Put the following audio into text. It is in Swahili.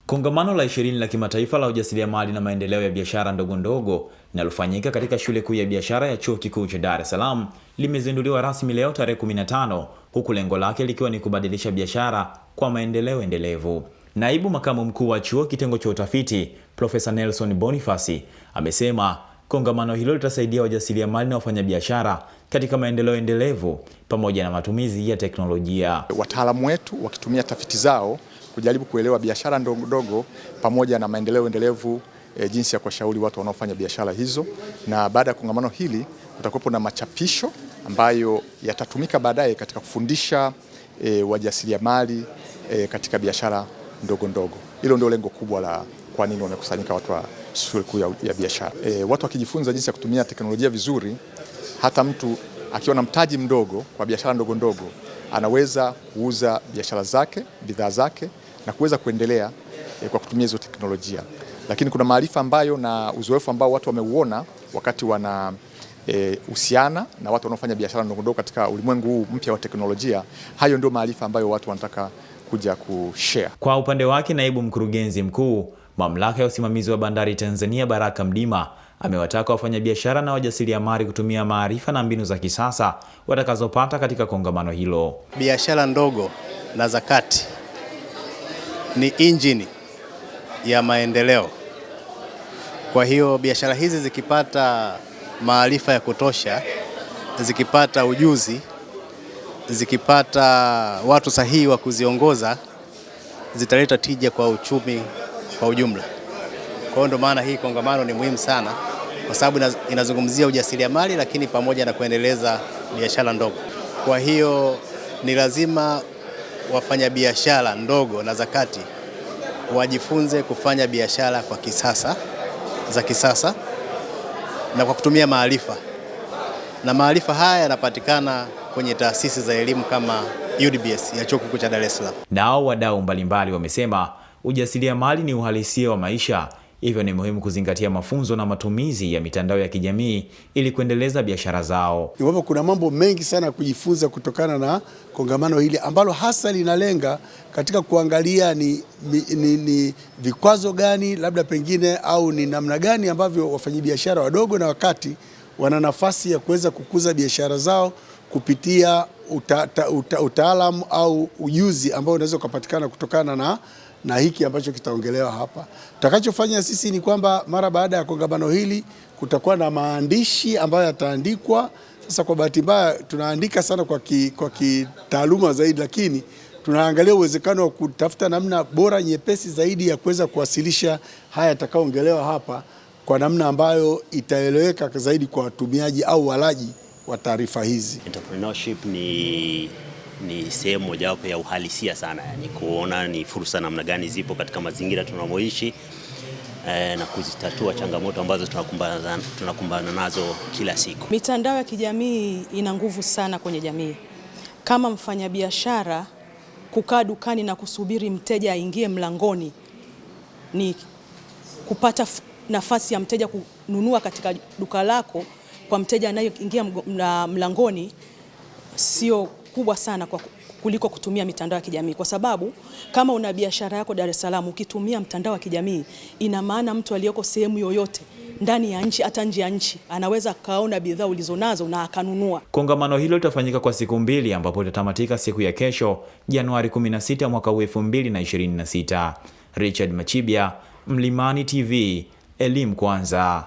Kongamano la 20 la kimataifa la ujasiriamali na maendeleo ya biashara ndogo ndogo linalofanyika katika shule kuu ya biashara ya Chuo Kikuu cha Dar es Salaam limezinduliwa rasmi leo tarehe 15, huku lengo lake likiwa ni kubadilisha biashara kwa maendeleo endelevu. Naibu makamu mkuu wa chuo kitengo cha utafiti, Profesa Nelson Boniface, amesema kongamano hilo litasaidia wajasiriamali na wafanyabiashara katika maendeleo endelevu pamoja na matumizi ya teknolojia. Wataalamu wetu wakitumia tafiti zao kujaribu kuelewa biashara ndogo ndogo pamoja na maendeleo endelevu, jinsi ya kuwashauri watu wanaofanya biashara hizo. Na baada ya kongamano hili kutakuwepo na machapisho ambayo yatatumika baadaye katika kufundisha wajasiriamali katika biashara ndogo ndogo. Hilo ndio lengo kubwa la kwa nini wamekusanyika watu wa shule kuu ya biashara. Watu wakijifunza jinsi ya kutumia teknolojia vizuri, hata mtu akiwa na mtaji mdogo kwa biashara ndogo ndogo anaweza kuuza biashara zake, bidhaa zake na kuweza kuendelea kwa kutumia hizo teknolojia. Lakini kuna maarifa ambayo na uzoefu ambao watu wameuona wakati wana uhusiana na watu wanaofanya biashara ndogo ndogo katika ulimwengu huu mpya wa teknolojia. Hayo ndio maarifa ambayo watu wanataka kuja kushare. Kwa upande wake, naibu mkurugenzi mkuu Mamlaka ya Usimamizi wa Bandari Tanzania, Baraka Mdima, amewataka wafanyabiashara na wajasiriamali kutumia maarifa na mbinu za kisasa watakazopata katika kongamano hilo. Biashara ndogo na za kati ni injini ya maendeleo. Kwa hiyo biashara hizi zikipata maarifa ya kutosha, zikipata ujuzi, zikipata watu sahihi wa kuziongoza, zitaleta tija kwa uchumi kwa ujumla. Kwa hiyo ndio maana hii kongamano ni muhimu sana, kwa sababu inazungumzia ujasiriamali lakini pamoja na kuendeleza biashara ndogo. Kwa hiyo ni lazima wafanya biashara ndogo na za kati wajifunze kufanya biashara kwa kisasa, za kisasa na kwa kutumia maarifa. Na maarifa haya yanapatikana kwenye taasisi za elimu kama UDBS ya Chuo Kikuu cha Dar es Salaam. Nao wadau mbalimbali wamesema ujasiriamali ni uhalisia wa maisha, hivyo ni muhimu kuzingatia mafunzo na matumizi ya mitandao ya kijamii ili kuendeleza biashara zao. Iwapo kuna mambo mengi sana kujifunza kutokana na kongamano hili ambalo hasa linalenga katika kuangalia ni vikwazo gani labda pengine au ni namna gani ambavyo wafanyabiashara wadogo na wakati wana nafasi ya kuweza kukuza biashara zao kupitia utaalamu au ujuzi ambao unaweza kupatikana kutokana na hiki ambacho kitaongelewa hapa. Tutakachofanya sisi ni kwamba mara baada ya kongamano hili kutakuwa na maandishi ambayo yataandikwa. Sasa kwa bahati mbaya tunaandika sana kwa kitaaluma zaidi, lakini tunaangalia uwezekano wa kutafuta namna bora nyepesi zaidi ya kuweza kuwasilisha haya yatakayoongelewa hapa kwa namna ambayo itaeleweka zaidi kwa watumiaji au walaji wa taarifa hizi. Entrepreneurship ni sehemu mojawapo ya uhalisia sana, yani kuona ni fursa namna gani zipo katika mazingira tunamoishi na kuzitatua changamoto ambazo tunakumbana nazo kila siku. Mitandao ya kijamii ina nguvu sana kwenye jamii. Kama mfanyabiashara, kukaa dukani na kusubiri mteja aingie mlangoni ni kupata nafasi ya mteja kununua katika duka lako kwa mteja anayeingia mlangoni sio kubwa sana kuliko kutumia mitandao ya kijamii, kwa sababu kama una biashara yako Dar es Salaam ukitumia mtandao wa kijamii, ina maana mtu aliyoko sehemu yoyote ndani ya nchi hata nje ya nchi anaweza kaona bidhaa ulizonazo na akanunua. Kongamano hilo litafanyika kwa siku 2 ambapo litatamatika siku ya kesho Januari 16 mwaka 2026. Richard Machibia, Mlimani TV, Elimu Kwanza.